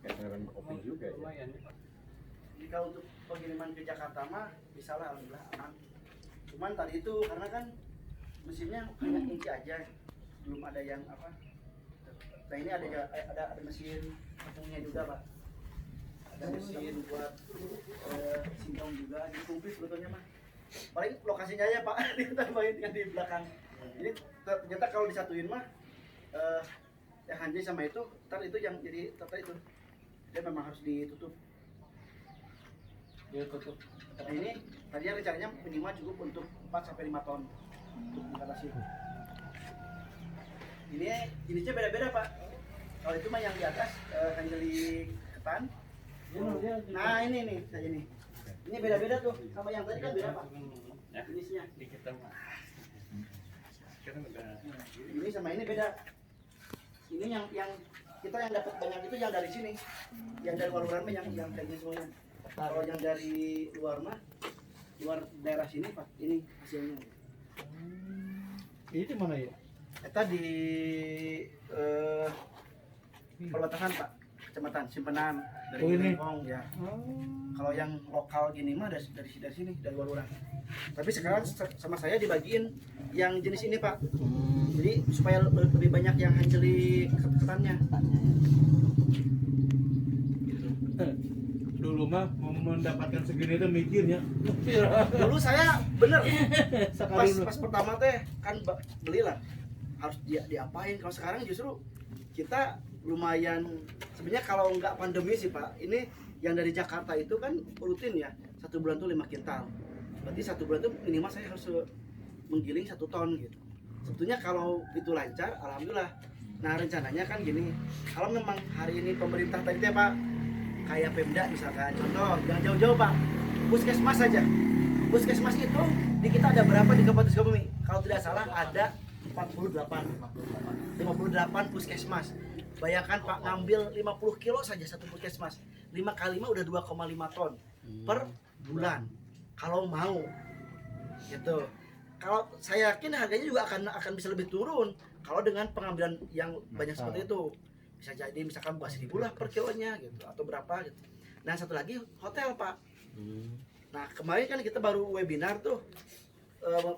Kayak beneran open juga ya. Lumayan. Jika untuk pengiriman ke Jakarta mah bisa lah, alhamdulillah aman. Cuman tadi itu karena kan mesinnya hanya inci aja, belum ada yang apa. Nah ini ada mesin tepungnya juga pak, ada mesin buat singkong juga, ini komplit sebetulnya mah. Paling lokasinya aja pak ditambahin yang di belakang. Jadi ternyata kalau disatuin mah yang hanjai sama itu, ntar itu yang jadi tata itu dia memang harus ditutup. Dia tutup. Nah ini tadinya rencananya minimal cukup untuk 4-5 ton untuk mengatasi. Ini jenisnya beda-beda pak. Kalau itu mah yang di atas handeli ketan. Nah ini nih kayak ini. Ini beda-beda tuh sama yang tadi kan beda pak. Ya. Jenisnya. Di kita mah. Sekarang udah. Ini sama ini beda. Ini yang kita yang dapat banyak itu yang dari sini. Yang dari luar mah yang kayak gini semuanya. Kalau yang dari luar mah, luar daerah sini pak, ini hasilnya. Ini mana ya? Eta di perbatasan pak, kecamatan Simpenan dari Oh, ini? Lengkong ya. Kalau yang lokal gini mah dari sini, dari luar orang. Tapi sekarang sama saya dibagiin yang jenis ini pak. Jadi supaya lebih banyak yang hanjeli ketannya. Dulu mah mau mendapatkan segini itu mikirnya. Dulu saya bener Sekali pas pertama teh kan belilah harus diapain. Kalau sekarang justru kita lumayan sebenarnya kalau nggak pandemi sih pak, ini yang dari Jakarta itu kan rutin ya, 1 bulan tuh 5 kintal, berarti 1 bulan tuh minimal saya harus menggiling 1 ton gitu. Sebetulnya kalau itu lancar alhamdulillah. Nah rencananya kan gini, kalau memang hari ini pemerintah tadi teh pak kayak Pemda misalkan, contoh jangan jauh-jauh pak, puskesmas saja. Puskesmas itu di kita ada berapa di Kabupaten Sukabumi? Kalau tidak salah ada 58 puskesmas. Bayangkan pak, ngambil 50 kilo saja satu puskesmas, 5 kali mah udah 2,5 ton per bulan kalau mau gitu. Kalau saya yakin harganya juga akan bisa lebih turun kalau dengan pengambilan yang banyak seperti itu. Bisa jadi misalkan 12.000 lah per kilonya gitu atau berapa gitu. Nah satu lagi hotel pak. Nah kemarin kan kita baru webinar tuh,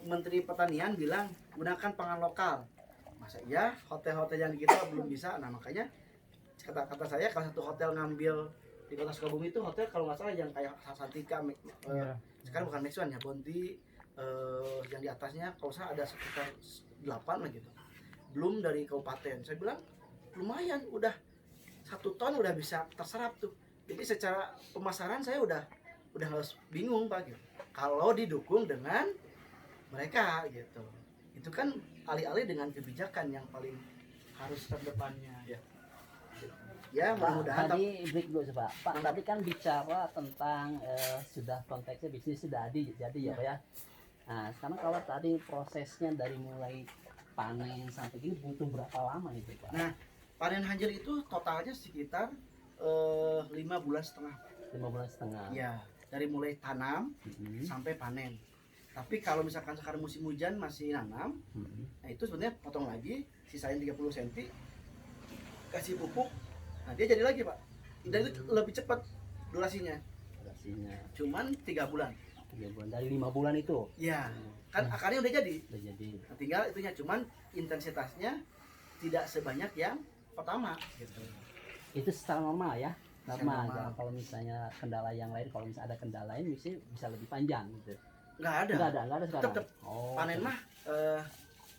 Menteri Pertanian bilang gunakan pangan lokal. Masa iya hotel-hotel yang di kita belum bisa. Nah makanya kata saya kalau satu hotel ngambil di kota Sukabumi itu hotel kalau nggak salah yang kayak Santika, sekarang bukan Maxwan ya, Bonti, yang di atasnya kalau saya ada sekitar 8 lah gitu. Belum dari kabupaten. Saya bilang lumayan, udah 1 ton udah bisa terserap tuh. Jadi secara pemasaran saya udah harus bingung pak gitu. Kalau didukung dengan mereka gitu, itu kan alih-alih dengan kebijakan yang paling harus terdepannya ya mudah-mudahan. Tadi break dulu Pak. Pak tadi kan bicara tentang sudah konteksnya bisnis sudah jadi ya Pak ya. Nah sekarang kalau tadi prosesnya dari mulai panen sampai gini butuh berapa lama nih Pak? Nah panen hanjeli itu totalnya sekitar 5,5 bulan. 5 bulan setengah. Ya dari mulai tanam sampai panen. Tapi kalau misalkan sekarang musim hujan masih nanam, nah itu sebenarnya potong lagi, sisain 30 cm, kasih pupuk, nah dia jadi lagi pak. Dan itu lebih cepat durasinya. Cuman 3 bulan. 3 bulan dari 5 bulan itu. Ya, kan akarnya udah jadi. Udah jadi. Nah, tinggal itunya, cuman intensitasnya tidak sebanyak yang pertama. Gitu. Itu secara normal ya. Normal. Normal. Kalau misalnya kendala yang lain, kalau misalnya ada kendala lain bisa lebih panjang gitu. Nggak ada sekarang. Tetap panen mah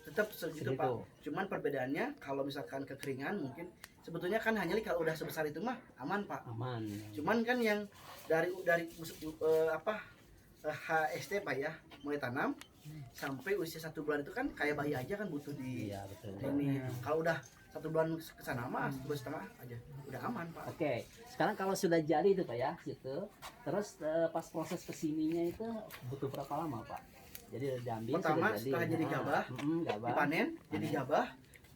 tetap segitu pak. Cuman perbedaannya kalau misalkan kekeringan mungkin sebetulnya kan hanya kalau udah sebesar itu mah aman pak. Aman. Cuman kan yang dari HST pak ya, mulai tanam sampai usia 1 bulan itu kan kayak bayi aja kan butuh di ini. Kalau udah 1 bulan kesana mah 1,5 bulan aja udah aman pak. Oke, sekarang kalau sudah jadi itu pak ya, gitu. Terus pas proses kesininya itu butuh berapa lama pak? Jadi diambil. Pertama setelah jadi gabah, dipanen, jadi gabah,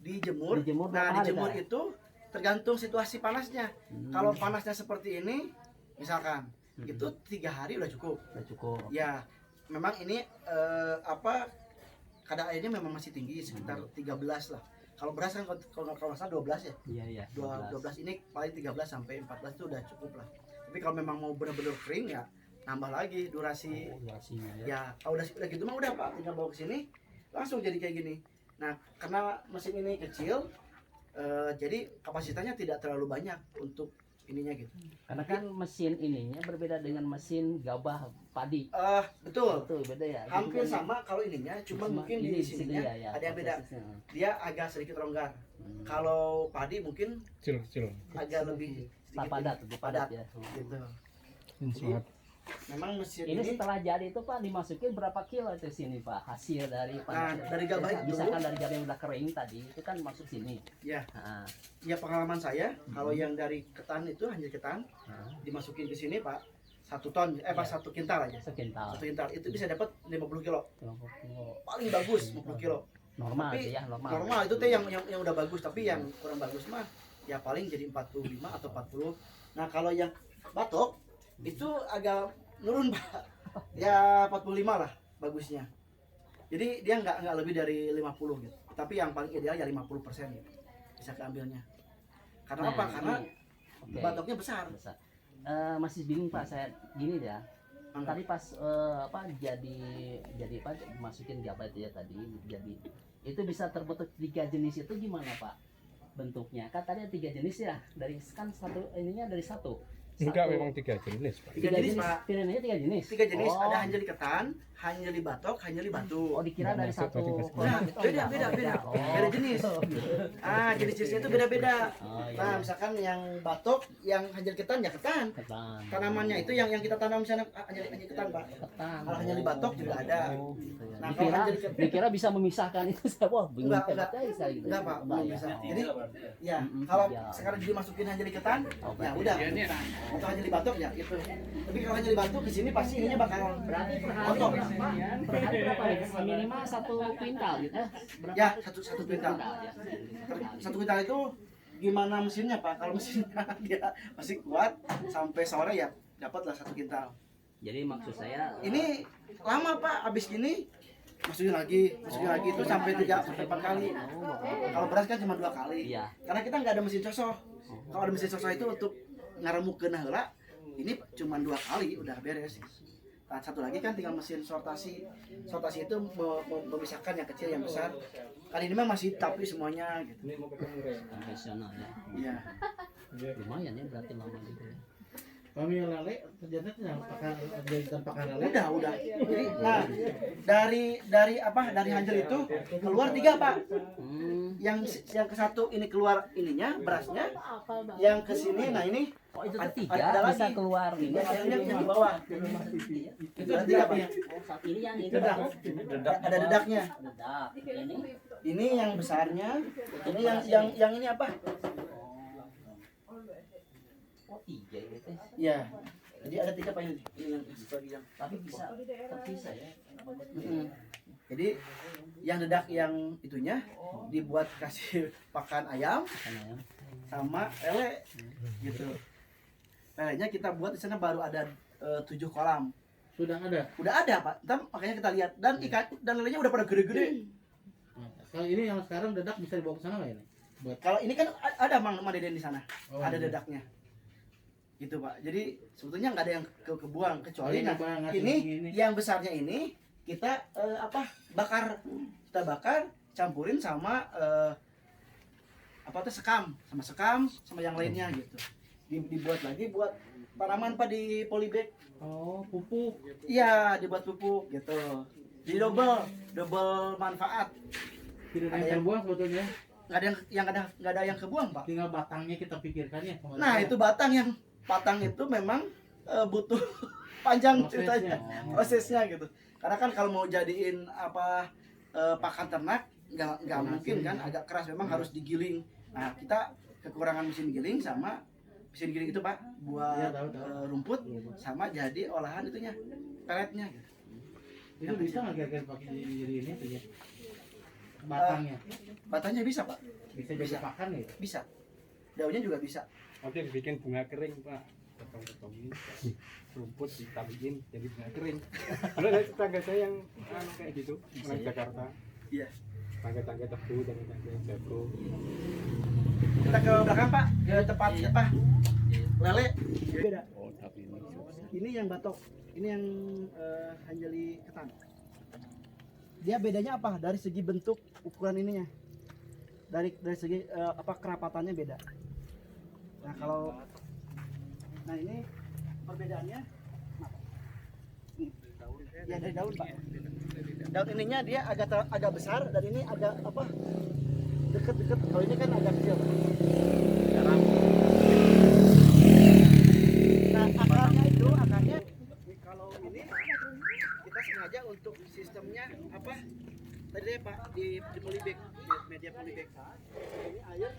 dijemur. Nah dijemur itu tergantung situasi panasnya. Kalau panasnya seperti ini, misalkan itu 3 hari udah cukup. Ya, memang ini kadar airnya memang masih tinggi sekitar 13 lah. Kalau beras kan kalau nggak salah 12 ya. Iya iya. 12 ini paling 13 sampai 14 itu udah cukup lah. Tapi kalau memang mau benar-benar kering ya nambah lagi durasi. Oh, durasinya ya. Ya kalau udah gitu mah udah Pak, tinggal bawa ke sini langsung jadi kayak gini. Nah karena mesin ini kecil, jadi kapasitasnya tidak terlalu banyak untuk ininya gitu. Karena kan mesin ininya berbeda dengan mesin gabah padi. Betul. Betul, beda ya. Hampir Jadi kan sama kalau ininya, cuma mungkin ini di sininya ya, ada yang beda. prosesnya. Dia agak sedikit longgar. Hmm. Kalau padi mungkin Kecil. agak lebih Tak sedikit padat, lebih padat ya. gitu. Semangat. Memang mesin Ini ini setelah jadi itu Pak dimasukin berapa kilo itu sini Pak hasil dari Nah, dari gabah itu- misalkan dari gabah yang udah kering tadi itu kan masuk sini. ya, Nah, ya pengalaman saya kalau yang dari ketan itu hanya ketan nah, dimasukin ke sini Pak 1 ton, Pak Ya. 1 kintal aja. sekintal. 1 kintal itu bisa dapat 50 kilo. 50 kilo. Paling bagus 50 kilo. Normal Tapi ya, normal. Normal itu teh yang udah bagus, tapi yang kurang bagus mah ya paling jadi 45 atau 40. Nah, kalau yang batok itu agak nurun Pak. Ya 45 lah bagusnya. Jadi dia nggak lebih dari 50 gitu. Tapi yang paling ideal ya 50% gitu. Bisa keambilnya. Karena Nah, apa? Karena ini- oke. batoknya besar. Besar. Masih bingung Pak saya gini ya. Angkat. Tadi pas apa jadi apa masukin gabah itu ya tadi jadi itu bisa terbentuk 3 jenis itu gimana Pak bentuknya? Kan tadi ada 3 jenis ya dari kan satu ininya dari satu. Enggak, memang 3 jenis, Pak. 3 jenis Pak. Pilihannya 3 jenis. 3 jenis, Oh. ada hanjeli ketan, hanjeli batok, hanjeli batu. Oh dikira dari Masuk satu. tadi ke sekolah. Nah, beda. Beda jenis. Jenis-jenisnya itu beda-beda. Oh, iya. Nah, misalkan yang batok, yang hanjeli ketan ya ketan. Ketan. Tanamannya itu yang kita tanam misalnya hanjeli ketan Pak. Ketan. Kalau hanya di batok juga ada. Oh, gitu ya. Nah, kalau dikira, hanya di- dikira bisa memisahkan itu saya wah bingung Enggak. hebatnya sekali gitu. Enggak Pak, Enggak, belum ya. bisa. Oh. Jadi ya Mm-mm, kalau ya. sekarang jadi masukin hanjeli ketan, Oh, ya berarti udah. Iya, Atau hanjeli batok ya itu. Tapi kalau hanjeli batok di sini pasti ininya bakal Berarti per hari Potong. berapa? Per hari berapa nih? Minimal 1 kuintal gitu. Berapa? ya satu kuintal. ya. 1 kuintal itu gimana mesinnya Pak? Kalau mesinnya dia masih kuat sampai sore ya dapatlah 1 kuintal. Jadi maksud saya Ini lama Pak, habis gini masukin lagi itu sampai 3 sampai 4 kali. Kalau beras kan cuma 2 kali. Iya. Karena kita nggak ada mesin cosok. Kalau ada mesin cosok itu untuk ngaremukeun heula, ini cuma 2 kali udah beres. Nah, satu lagi kan tinggal mesin sortasi. Sortasi itu memisahkan yang kecil yang besar. Kali ini mah masih tapi semuanya gitu. konvensional ya. Iya. Lumayan ya berarti lama gitu ya. Kami lele ternyata yang pakai jahitan pakai lele. Udah. Jadi nah dari hanjel itu keluar 3 Pak. Yang ke satu ini keluar ininya berasnya, yang ke sini nah ini Oh itu Ada ketiga lagi. bisa keluar ini. yang di bawah. Itu Ada 3 tidak Pak. ya. Oh, saat ini yang ini Dedak. Ada dedaknya. Dedak. Ini. Ini yang besarnya. Ini yang ini apa? Oh 3 gitu. Iya. Jadi ada 3 Pak ini yang bagi yang. Tapi bisa terpisah ya. Jadi yang dedak yang itunya dibuat kasih pakan ayam Karena ya. sama lele gitu. Lelenya kita buat di sana baru ada 7 kolam. Sudah ada. Udah ada Pak. Ntar makanya kita lihat dan ikan dan lelenya udah pada gede-gede. Nah, kalau ini yang sekarang dedak bisa dibawa ke sana nggak ini? Buat Kalau ini kan ada Mang Deden di sana. Oh, Ada iya. dedaknya. Gitu Pak. Jadi sebetulnya nggak ada yang kebuang kecuali Ini nah Bang, ngasih ini begini. yang besarnya ini kita bakar. Kita bakar campurin sama sekam sama yang lainnya gitu. Dibuat lagi buat tanaman Pak di polybag. Oh, pupuk. Iya, dibuat pupuk gitu. Jadi double manfaat. Tidak ada Ada yang yang- terbuang sebetulnya. Nggak ada yang kebuang Pak. Tinggal batangnya kita pikirkan ya. kemarin. Nah itu batang itu memang butuh panjang Prosesnya. ceritanya prosesnya gitu. Karena kan kalau mau jadiin pakan ternak nggak mungkin kan, agak keras memang harus digiling. Nah kita kekurangan mesin giling sama mesin giling itu Pak buat Iya, tahu. rumput sama jadi olahan itunya peletnya gitu. Itu bisa nggak kira-kira pakai jadi ini tuh ya? Batangnya Batangnya bisa Pak, bisa jadi bisa. pakan ya? bisa. Daunnya juga bisa. Nanti bikin bunga kering, Pak. Potong-potongin rumput ditabikin jadi bunga kering. Ada tetangga saya yang kayak gitu, Bisa orang ya? Jakarta. Iya. tangga-tangga tebu, tangga-tangga jago. Kita ke belakang Pak, ke tempat apa? Lele. Beda. Oh, tapi ini susah. Ini yang batok, ini yang hanjali ketan. Dia bedanya apa? Dari segi bentuk ukuran ininya. Dari segi apa kerapatannya beda. Nah kalau, nah ini perbedaannya. Ya dari daun Pak. Daun ininya dia agak besar dan ini agak apa? Deket-deket. Kalau ini kan agak kecil. Nah akarnya kalau ini kita sengaja untuk sistemnya apa? Tadi deh Pak di polybag, di media polybag. Ini air.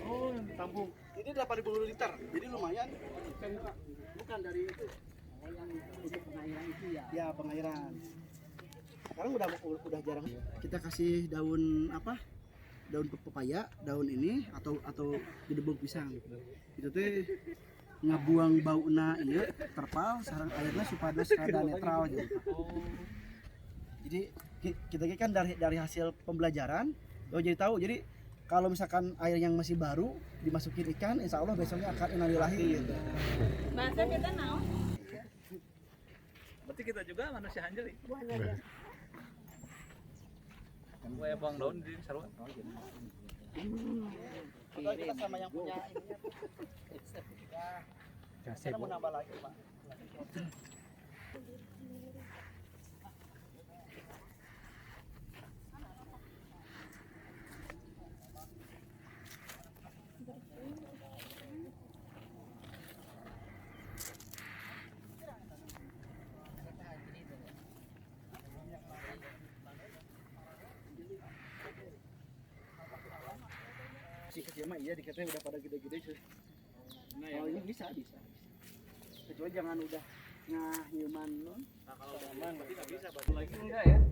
Oh, tampung. Ini 8.000 liter. Jadi lumayan. Bukan dari itu. Untuk pengairan itu ya. Ya pengairan. Sekarang udah jarang. Kita kasih daun apa? Daun pepaya, daun ini atau gedebuk pisang. Itu teh ngabuang bauna ieu terpal sareng airnya supados kada netral gitu. Jadi kita kan dari hasil pembelajaran jadi tahu. Jadi kalau misalkan air yang masih baru dimasukin ikan, insya Allah besoknya akan innalillahi gitu. Bahasa kita naon? Berarti kita juga manusia hanjeli. Kayak bang daun di sarua. Kalau kita sama yang punya ininya. Kita mau nambah lagi Pak. Si kecil mah iya dikatanya udah pada gede-gede sih. Nah, Kalau ini bisa. Kecuali jangan udah ngahiuman non. Nah, kalau aman berarti nggak bisa lagi enggak ya?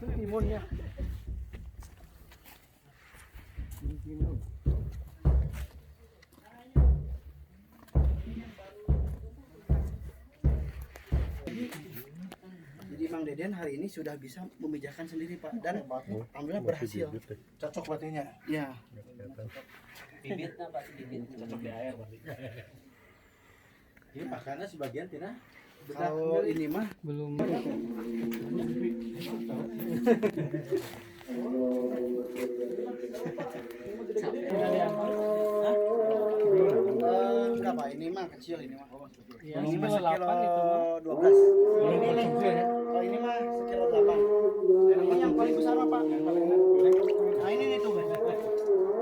Itu timunnya. Jadi Mang Deden hari ini sudah bisa memijahkan sendiri Pak dan alhamdulillah berhasil. Cocok batinya. Ya. Bibitnya Pak, bibit. Cocok di air berarti. Ini pakannya sebagian tina. Kalau ini mah Belum. enggak Pak, ini mah kecil ini mah. Ya, Ini mah sekilo sekilo 8 itu mah. 12. Belum konsumsi ya? Kalau ini mah sekilo 8. Ini yang paling besar apa? Yang paling